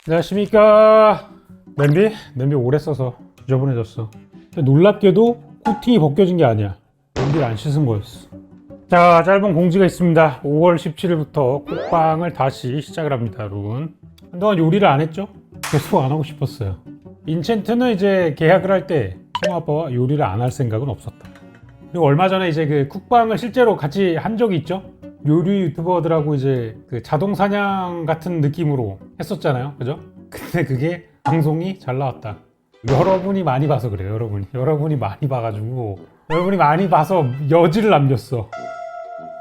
안녕하십니까. 냄비 오래 써서 지저분해졌어. 놀랍게도 코팅이 벗겨진 게 아니야. 냄비를 안 씻은 거였어. 자, 짧은 공지가 있습니다. 5월 17일부터 쿡방을 다시 시작을 합니다, 여러분. 한동안 요리를 안 했죠? 계속 안 하고 싶었어요. 인챈트는 이제 계약을 할 때 성우 아빠와 요리를 안 할 생각은 없었다. 그리고 얼마 전에 이제 그 쿡방을 실제로 같이 한 적이 있죠? 요리 유튜버들하고 이제 그 자동 사냥 같은 느낌으로 했었잖아요, 그죠? 근데 그게 방송이 잘 나왔다. 여러분이 많이 봐서 그래요. 여러분이 많이 봐가지고 여러분이 많이 봐서 여지를 남겼어.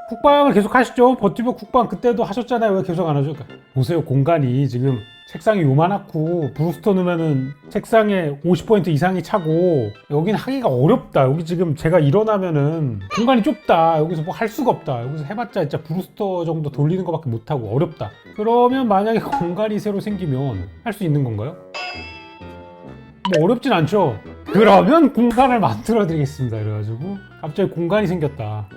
쿡방을 계속 하시죠. 버티버 쿡방 그때도 하셨잖아요. 왜 계속 안 하죠? 보세요, 공간이 지금 책상이 요만하고 브루스터 넣으면은 책상에 50% 이상이 차고 여긴 하기가 어렵다. 여기 지금 제가 일어나면은 공간이 좁다. 여기서 뭐 할 수가 없다. 여기서 해봤자 진짜 브루스터 정도 돌리는 것밖에 못하고 어렵다. 그러면 만약에 공간이 새로 생기면 할 수 있는 건가요? 뭐 어렵진 않죠. 그러면 공간을 만들어 드리겠습니다. 그래가지고 갑자기 공간이 생겼다.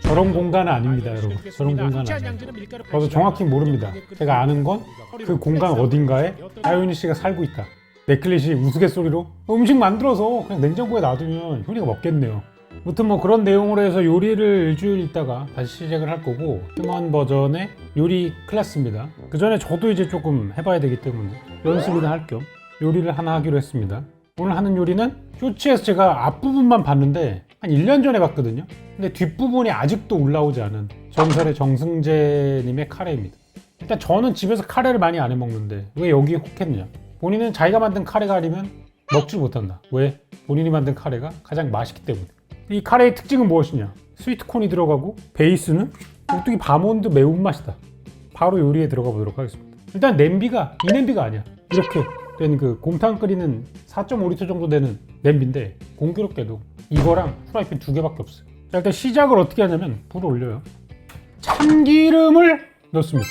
저런 공간은 아닙니다, 여러분. 저런 공간은 아닙니다. 저도 정확히 모릅니다. 제가 아는 건 그 공간 어딘가에 아이오니 씨가 살고 있다. 넷클릿이 우스갯소리로 음식 만들어서 그냥 냉장고에 놔두면 효리가 먹겠네요. 아무튼 뭐 그런 내용으로 해서 요리를 일주일 있다가 다시 시작을 할 거고, 휴먼 버전의 요리 클래스입니다. 그 전에 저도 이제 조금 해봐야 되기 때문에 연습이나 할 겸 요리를 하나 하기로 했습니다. 오늘 하는 요리는 쇼츠에서 제가 앞부분만 봤는데 한 1년 전에 봤거든요. 근데 뒷부분이 아직도 올라오지 않은 전설의 정승재님의 카레입니다. 일단 저는 집에서 카레를 많이 안 해먹는데 왜 여기에 혹했느냐. 본인은 자기가 만든 카레가 아니면 먹지 못한다. 왜? 본인이 만든 카레가 가장 맛있기 때문에. 이 카레의 특징은 무엇이냐. 스위트콘이 들어가고 베이스는 깍두기 바몬드 매운맛이다. 바로 요리에 들어가 보도록 하겠습니다. 일단 냄비가 이 냄비가 아니야. 이렇게 된 그 곰탕 끓이는 4.5리터 정도 되는 냄비인데 공교롭게도 이거랑 프라이팬 2개밖에 없어요. 자, 일단 시작을 어떻게 하냐면 불을 올려요. 참기름을 넣습니다.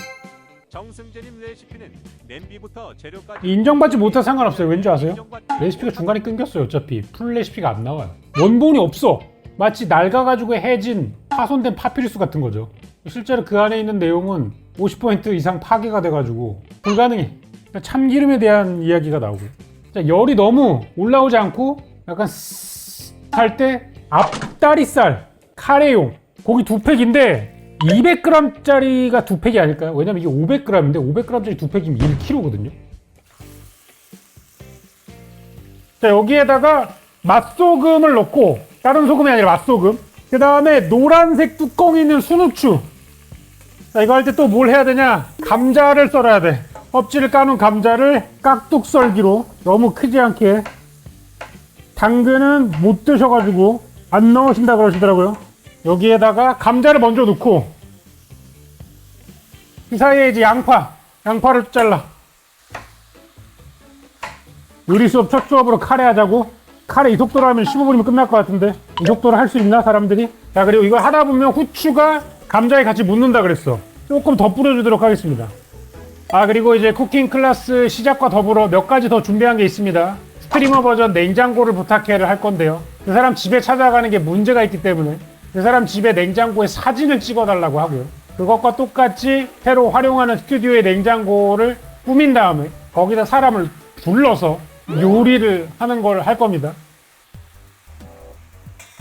정승재님 레시피는 냄비부터 재료까지 인정받지 못해 상관없어요. 왠지 아세요? 레시피가 중간에 끊겼어요. 어차피 풀 레시피가 안 나와요. 원본이 없어. 마치 낡아가지고 해진 파손된 파피루스 같은 거죠. 실제로 그 안에 있는 내용은 50% 이상 파괴가 돼가지고 불가능해. 참기름에 대한 이야기가 나오고, 자, 열이 너무 올라오지 않고 약간 할 때 앞다리살 카레용 고기 2팩인데 200g짜리가 2팩이 아닐까요? 왜냐면 이게 500g인데 500g짜리 2팩이면 1kg거든요. 자, 여기에다가 맛소금을 넣고, 다른 소금이 아니라 맛소금, 그 다음에 노란색 뚜껑이 있는 순후추. 자, 이거 할 때 또 뭘 해야 되냐. 감자를 썰어야 돼. 껍질을 까놓은 감자를 깍둑 썰기로, 너무 크지 않게. 당근은 못 드셔가지고 안 넣으신다 그러시더라고요. 여기에다가 감자를 먼저 넣고, 그 사이에 이제 양파를 잘라. 요리 수업 첫 수업으로 카레 하자고? 카레 이 속도로 하면 15분이면 끝날 것 같은데 이 속도로 할 수 있나 사람들이? 자, 그리고 이걸 하다 보면 후추가 감자에 같이 묻는다 그랬어. 조금 더 뿌려주도록 하겠습니다. 아, 그리고 이제 쿠킹 클래스 시작과 더불어 몇 가지 더 준비한 게 있습니다. 스트리머 버전 냉장고를 부탁해를 할 건데요. 그 사람 집에 찾아가는 게 문제가 있기 때문에 그 사람 집에 냉장고에 사진을 찍어달라고 하고요. 그것과 똑같이 새로 활용하는 스튜디오의 냉장고를 꾸민 다음에 거기다 사람을 불러서 요리를 하는 걸 할 겁니다.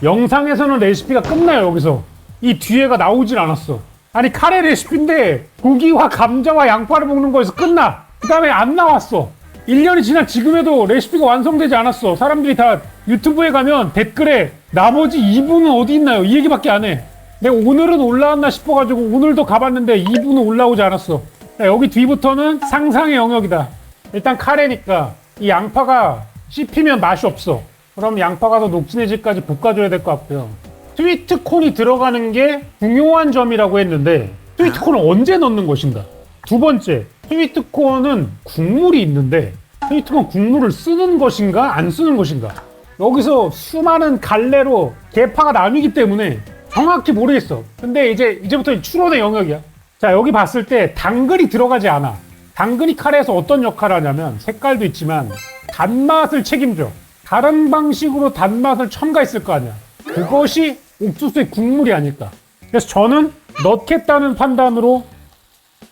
영상에서는 레시피가 끝나요. 여기서 이 뒤에가 나오질 않았어. 아니, 카레 레시피인데 고기와 감자와 양파를 볶는 거에서 끝나. 그 다음에 안 나왔어. 1년이 지난 지금에도 레시피가 완성되지 않았어. 사람들이 다 유튜브에 가면 댓글에 나머지 2부는 어디 있나요? 이 얘기밖에 안 해. 내가 오늘은 올라왔나 싶어가지고 오늘도 가봤는데 2부는 올라오지 않았어. 자, 여기 뒤부터는 상상의 영역이다. 일단 카레니까 이 양파가 씹히면 맛이 없어. 그럼 양파가 더 녹진해질까지 볶아줘야 될 것 같고요. 스위트콘이 들어가는 게 중요한 점이라고 했는데 스위트콘을 언제 넣는 것인가? 두 번째, 스위트콘은 국물이 있는데 스위트콘 국물을 쓰는 것인가 안 쓰는 것인가? 여기서 수많은 갈래로 계파가 나뉘기 때문에 정확히 모르겠어. 근데 이제부터 추론의 영역이야. 자, 여기 봤을 때 당근이 들어가지 않아. 당근이 카레에서 어떤 역할을 하냐면 색깔도 있지만 단맛을 책임져. 다른 방식으로 단맛을 첨가했을 거 아니야. 그것이 옥수수의 국물이 아닐까. 그래서 저는 넣겠다는 판단으로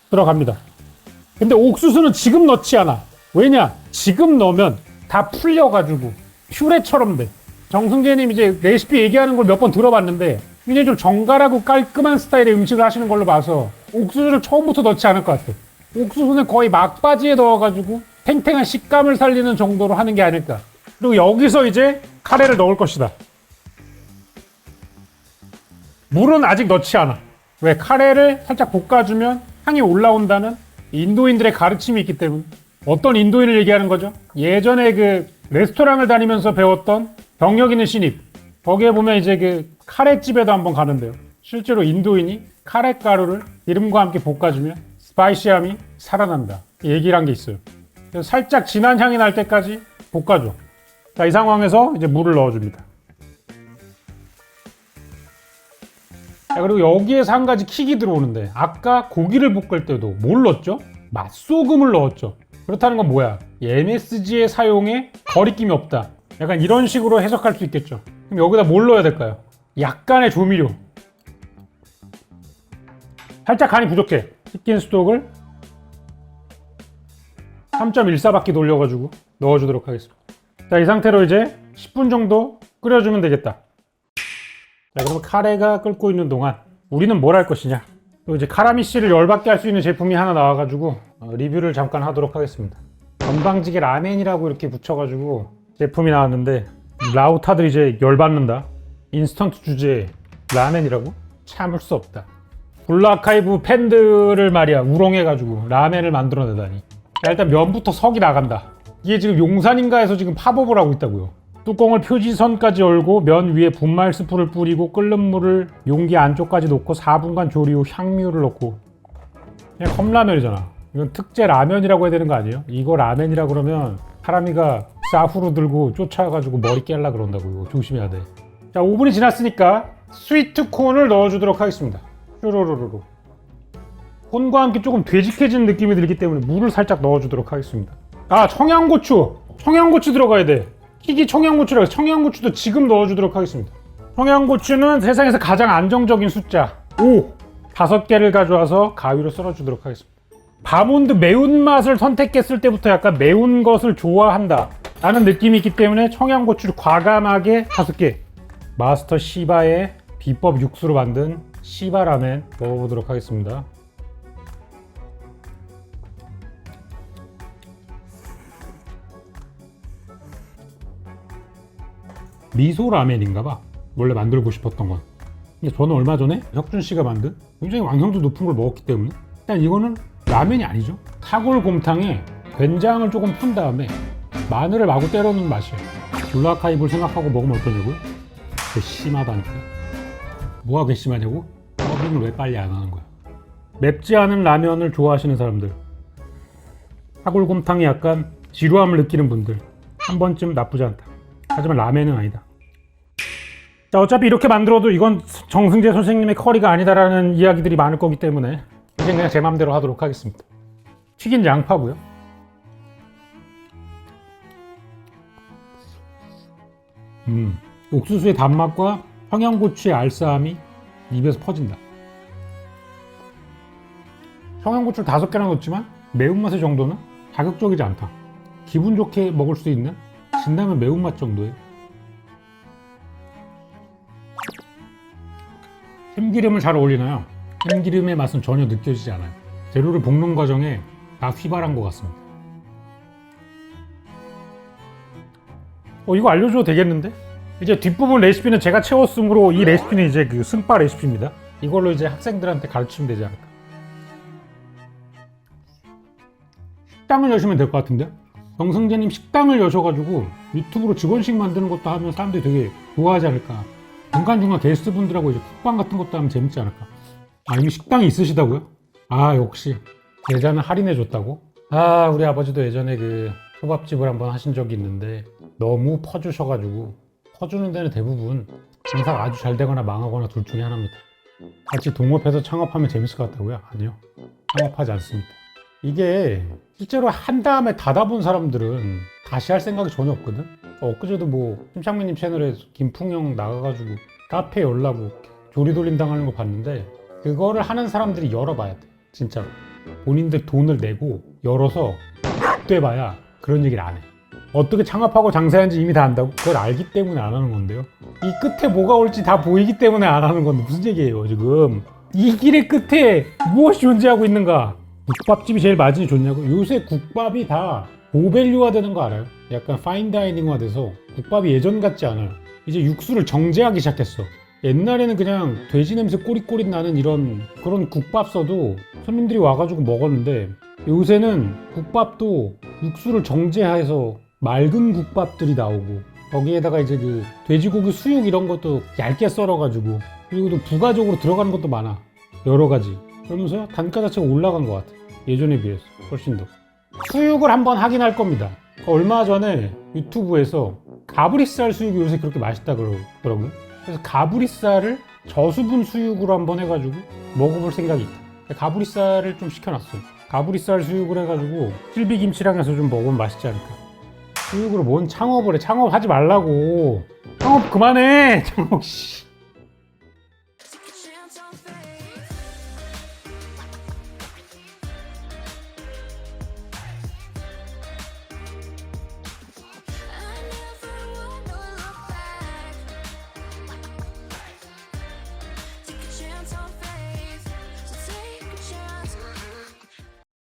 들어갑니다. 근데 옥수수는 지금 넣지 않아. 왜냐? 지금 넣으면 다 풀려가지고 퓨레처럼 돼. 정승재님 이제 레시피 얘기하는 걸 몇 번 들어봤는데 굉장히 좀 정갈하고 깔끔한 스타일의 음식을 하시는 걸로 봐서 옥수수를 처음부터 넣지 않을 것 같아. 옥수수는 거의 막바지에 넣어가지고 탱탱한 식감을 살리는 정도로 하는 게 아닐까. 그리고 여기서 이제 카레를 넣을 것이다. 물은 아직 넣지 않아. 왜? 카레를 살짝 볶아주면 향이 올라온다는 인도인들의 가르침이 있기 때문에. 어떤 인도인을 얘기하는 거죠? 예전에 그 레스토랑을 다니면서 배웠던 경력 있는 신입. 거기에 보면 이제 그 카레집에도 한번 가는데요. 실제로 인도인이 카레가루를 기름과 함께 볶아주면 스파이시함이 살아난다. 얘기를 한 게 있어요. 그래서 살짝 진한 향이 날 때까지 볶아줘. 자, 이 상황에서 이제 물을 넣어줍니다. 자, 그리고 여기에서 한 가지 킥이 들어오는데 아까 고기를 볶을 때도 뭘 넣었죠? 맛소금을 넣었죠. 그렇다는 건 뭐야? MSG의 사용에 거리낌이 없다. 약간 이런 식으로 해석할 수 있겠죠. 그럼 여기다 뭘 넣어야 될까요? 약간의 조미료. 살짝 간이 부족해. 치킨 스톡을 3.14바퀴 돌려가지고 넣어주도록 하겠습니다. 자, 이 상태로 이제 10분 정도 끓여주면 되겠다. 자, 그러면 카레가 끓고 있는 동안 우리는 뭘 할 것이냐? 또 이제 카라미 씨를 열받게 할 수 있는 제품이 하나 나와가지고 리뷰를 잠깐 하도록 하겠습니다. 건방지게 라멘이라고 이렇게 붙여가지고 제품이 나왔는데 라우타들 이제 열받는다. 인스턴트 주제에 라멘이라고? 참을 수 없다. 블루아카이브 팬들을 말이야 우롱해가지고 라멘을 만들어내다니. 자, 일단 면부터 석이 나간다. 이게 지금 용산인가에서 지금 팝업을 하고 있다고요. 뚜껑을 표지선까지 열고 면 위에 분말 스프를 뿌리고 끓는 물을 용기 안쪽까지 놓고 4분간 조리 후 향미를 넣고. 그냥 컵라면이잖아. 이건 특제 라면이라고 해야 되는 거 아니에요? 이거 라면이라 그러면 사람이가 싸후루 들고 쫓아가지고 머리 깰라 그런다고. 이거 조심해야 돼. 자, 5분이 지났으니까 스위트콘을 넣어주도록 하겠습니다. 슈루루루루. 콘과 함께 조금 되직해지는 느낌이 들기 때문에 물을 살짝 넣어주도록 하겠습니다. 아, 청양고추! 청양고추 들어가야 돼. 킥이 청양고추라고 해서 청양고추도 지금 넣어주도록 하겠습니다. 청양고추는 세상에서 가장 안정적인 숫자 5! 5개를 가져와서 가위로 썰어주도록 하겠습니다. 바몬드 매운맛을 선택했을 때부터 약간 매운 것을 좋아한다 라는 느낌이 있기 때문에 청양고추를 과감하게 5개. 마스터 시바의 비법 육수로 만든 시바 라멘 먹어보도록 하겠습니다. 미소 라멘인가봐. 원래 만들고 싶었던 건. 근데 저는 얼마 전에 혁준 씨가 만든 굉장히 완성도 높은 걸 먹었기 때문에 일단 이거는 라면이 아니죠. 사골곰탕에 된장을 조금 푼 다음에 마늘을 마구 때려 넣은 맛이에요. 블루아카이브를 생각하고 먹으면 어떠냐고요? 괘씸하다니까. 뭐가 괘씸하냐고? 서빙을 왜 빨리 안 하는 거야? 맵지 않은 라면을 좋아하시는 사람들, 사골곰탕에 약간 지루함을 느끼는 분들 한 번쯤 나쁘지 않다. 하지만 라멘은 아니다. 자, 어차피 이렇게 만들어도 이건 정승재 선생님의 커리가 아니다라는 이야기들이 많을 거기 때문에 이제 그냥 제 맘대로 하도록 하겠습니다. 튀긴 양파고요. 옥수수의 단맛과 청양고추의 알싸함이 입에서 퍼진다. 청양고추를 5개나 넣었지만 매운맛의 정도는 자극적이지 않다. 기분 좋게 먹을 수 있는 진라면 매운맛 정도예요. 참기름을 잘 어울리나요? 참기름의 맛은 전혀 느껴지지 않아요. 재료를 볶는 과정에 다 휘발한 것 같습니다. 이거 알려줘도 되겠는데? 이제 뒷부분 레시피는 제가 채웠으므로 이 레시피는 이제 그 승빠 레시피입니다. 이걸로 이제 학생들한테 가르치면 되지 않을까. 식당을 여시면 될 것 같은데요? 정승재님 식당을 여셔가지고 유튜브로 직원식 만드는 것도 하면 사람들이 되게 좋아하지 않을까. 중간중간 게스트분들하고 이제 쿡방 같은 것도 하면 재밌지 않을까. 아, 이미 식당이 있으시다고요? 아, 역시 계좌는 할인해줬다고? 아, 우리 아버지도 예전에 그 초밥집을 한번 하신 적이 있는데 너무 퍼주셔가지고, 퍼주는 데는 대부분 장사가 아주 잘 되거나 망하거나 둘 중에 하나입니다. 같이 동업해서 창업하면 재밌을 것 같다고요? 아니요, 창업하지 않습니다. 이게 실제로 한 다음에 닫아본 사람들은 다시 할 생각이 전혀 없거든. 엊그제도 뭐 심창민님 채널에 김풍영 나가가지고 카페 열라고 조리돌림 당하는 거 봤는데, 그거를 하는 사람들이 열어봐야 돼. 진짜로 본인들 돈을 내고 열어서 돼봐야 그런 얘기를 안 해. 어떻게 창업하고 장사하는지 이미 다 안다고? 그걸 알기 때문에 안 하는 건데요. 이 끝에 뭐가 올지 다 보이기 때문에 안 하는 건데 무슨 얘기예요 지금. 이 길의 끝에 무엇이 존재하고 있는가? 국밥집이 제일 마진이 좋냐고? 요새 국밥이 다 고밸류화 되는 거 알아요? 약간 파인다이닝화 돼서 국밥이 예전 같지 않아요. 이제 육수를 정제하기 시작했어. 옛날에는 그냥 돼지 냄새 꼬릿꼬릿 나는 이런 그런 국밥 써도 손님들이 와가지고 먹었는데 요새는 국밥도 육수를 정제해서 맑은 국밥들이 나오고 거기에다가 이제 그 돼지고기 수육 이런 것도 얇게 썰어가지고 그리고 또 부가적으로 들어가는 것도 많아. 여러 가지. 그러면서 단가 자체가 올라간 것 같아. 예전에 비해서 훨씬 더. 수육을 한번 하긴 할 겁니다. 얼마 전에 유튜브에서 가브리살 수육이 요새 그렇게 맛있다 그러더라고요. 그래서 가브리살을 저수분 수육으로 한번 해가지고 먹어볼 생각이 있다. 가브리살을 좀 시켜놨어요. 가브리살 수육을 해가지고 실비김치랑 해서 좀 먹으면 맛있지 않을까. 수육으로 뭔 창업을 해. 창업하지 말라고. 창업 그만해. 창업 씨.